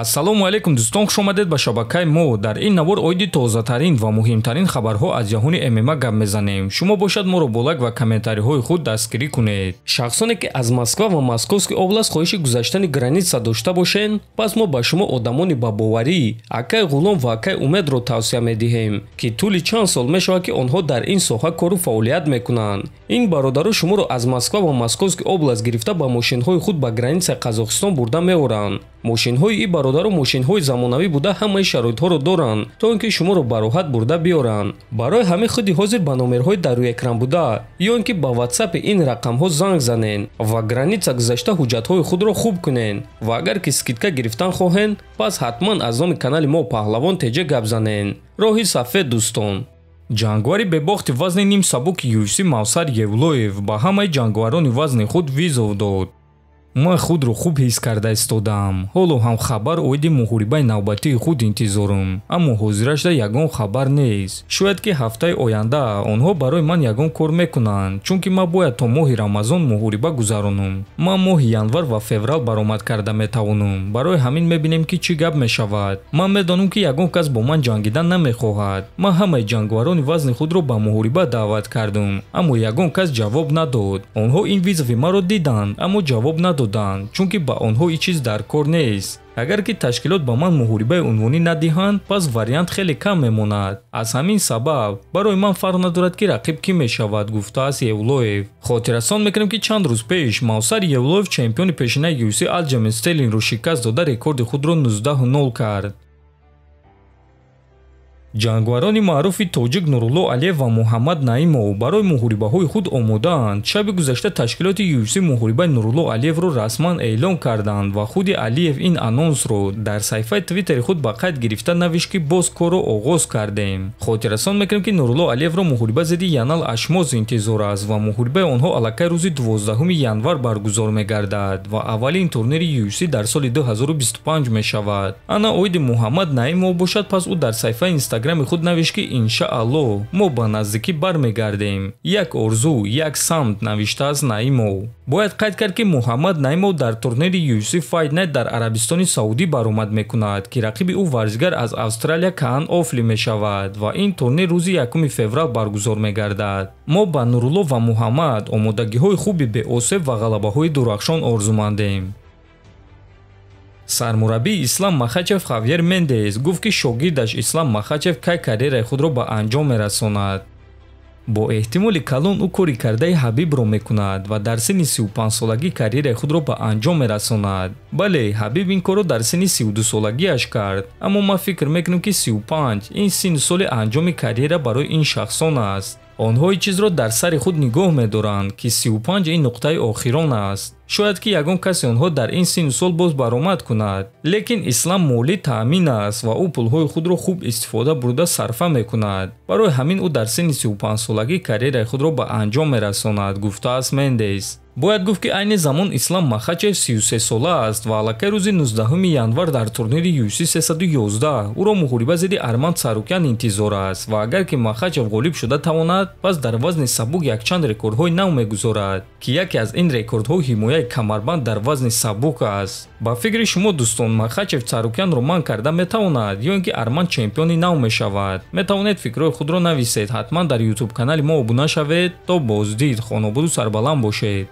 ассалому алайкум дӯстон, хуш омадед ба шабакаи мо. Дар ин навор оиди тозатарин ва муҳимтарин хабарҳо аз ҷаҳони ММА гап мезанем. шумо бошад моро бо лайк ва комментариҳои худ дастгирӣ кунед. шахсоне ки аз Москва ва Московский област хоҳиши гузаштани граница дошта бошед, пас мо ба шумо одамони бабоварӣ Акай Ғулом ва Акай Умедро тавсия медиҳем, ки тӯли чанд сол мешавад ки онҳо дар ин соҳа кору фаъолият мекунанд. ин бародаро шуморо аз Москва ва Московский област гирифта ба мошинҳои худ ба границаи Қазоқистон бурда меоранд. мошинҳои ин бародаро мошинҳои замонавӣ буда ҳамаи шароитҳоро доранд, то ин ки шуморо ба роҳат бурда биёранд. барои ҳамин худи ҳозир ба номерҳои дар рӯи экран буда ё ин ки ба ватсапи ин рақамҳо занг занед ва граница гузашта ҳуҷҷатҳои худро хуб кунед. ва агар ки скидка гирифтан хоҳед, пас ҳатман аз номи канали мо Паҳлавон теҷа гап занед. роҳи сафед дӯстон. ҷангвари бебохти вазни ним сабуки UFC Мавсар Евлоев ба ҳамаи ҷангварони вазни худ визов дод. ман худро хуб ҳис карда истодам. ҳоло ҳам хабар оиди муҳорибаи навбатии худ интизорам, аммо ҳозирашда ягон хабар нест. шояд ки ҳафтаи оянда онҳо барои ман ягон кор мекунанд, чунки ман бояд то моҳи Рамазон муҳориба гузаронам. ман моҳи январ ва феврал баромад карда метавонам. барои ҳамин мебинем ки чӣ гап мешавад. ман медонам ки ягон кас бо ман ҷангидан намехоҳад. ман ҳамаи ҷангварони вазни худро ба муҳориба даъват кардам, аммо ягон кас ҷавоб надод. онҳо ин визови маро диданд, аммо ҷавоб надоданд, чунки ба онҳо ин чиз дар кор нест. агар ки ташкилот ба ман муҳорибаи унвонӣ надиҳанд, пас вариант хеле кам мемонад. аз ҳамин сабаб барои ман фарқ надорад ки рақиб кӣ мешавад, гуфтааст Евлоев. хотиррасон мекунем ки чанд рӯз пеш Мавсар Евлоев чемпиони пешинаи UFC Алҷамин Стерлингро шикаст дода рекорди худро 19-0 кард. ҷангварони маъруфи тоҷик Нурулло Алиев ва Муҳаммад Наимов барои муҳорибаҳои худ омодаанд. шаби гузашта ташкилоти UFC муҳорибаи Нурулло Алиевро расман эълон карданд ва худи Алиев ин анонсро дар саҳифаи твиттери худ ба қайд гирифта навишт ки боз корро оғоз кардем. хотиррасон мекунем ки Нурулло Алиевро муҳориба зидди Янал Ашмоз интизор аст ва муҳорибаи онҳо аллакай рӯзи 12 январ баргузор мегардад ва аввалин турнири UFC дар соли 2025 мешавад. ана оиди Муҳаммад Наимов бошад, пас ӯ дар саҳифаи Instagram худ навишт ки иншаалло мо ба наздикӣ бармегардем. як орзу, як самт, навиштааст Наимов. бояд қайд кард ки Муҳаммад Наимов дар турнири UFC Fight Night дар Арабистони Саудӣ баромад мекунад, ки рақиби ӯ варзигар аз Австралия Каан Офли мешавад ва ин турнир рӯзи 1 феврал баргузор мегардад. мо ба Нурулло ва Муҳаммад омодагиҳои хуби беосеб ва ғалабаҳои дурахшон орзумандем. сармураббии Ислам Махачев Хавьер Мендес гуфт ки шогирдаш Ислам Махачев кай карьераи худро ба анҷом мерасонад. бо эҳтимоли калон ӯ кори кардаи Ҳабибро мекунад ва дар синни 35-солагӣ карьераи худро ба анҷом мерасонад. бале, Ҳабиб ин корро дар синни 32-солагиаш кард, аммо ман фикр мекунам ки 35 ин синни соли анҷоми карьера барои ин шахсон аст. онҳо ин чизро дар сари худ нигоҳ медоранд ки 35 ин нуқтаи охирон аст. шояд ки ягон каси онҳо дар ин синну сол боз баромад кунад. лекин Ислам молӣ таъмин аст ва ӯ пулҳои худро хуб истифода бурда сарфа мекунад. барои ҳамин ӯ дар синни 35-солагӣ карьераи худро ба анҷом мерасонад, гуфтааст Мендес. бояд гуфт ки айни замон Ислам Махачев 33 сола аст ва аллакай рӯзи 19 январ дар турнири UFC 311 ӯро муҳориба зидди Арманд Сарукян интизор аст ва агар ки Махачев ғолиб шуда тавонад, пас дар вазни сабук якчанд рекордҳои нав мегузорад, ки яке аз ин рекордҳо ҳимояи камарбанд дар вазни сабук аст. ба фикри шумо дӯстон, Махачев Сарукянро манъ карда метавонад ё ин ки Арманд чемпиони нав мешавад? метавонед фикрҳои худро нависед. ҳатман дар YouTube канали мо обуна шавед. то боздид. хонобуду сарбаланд бошед.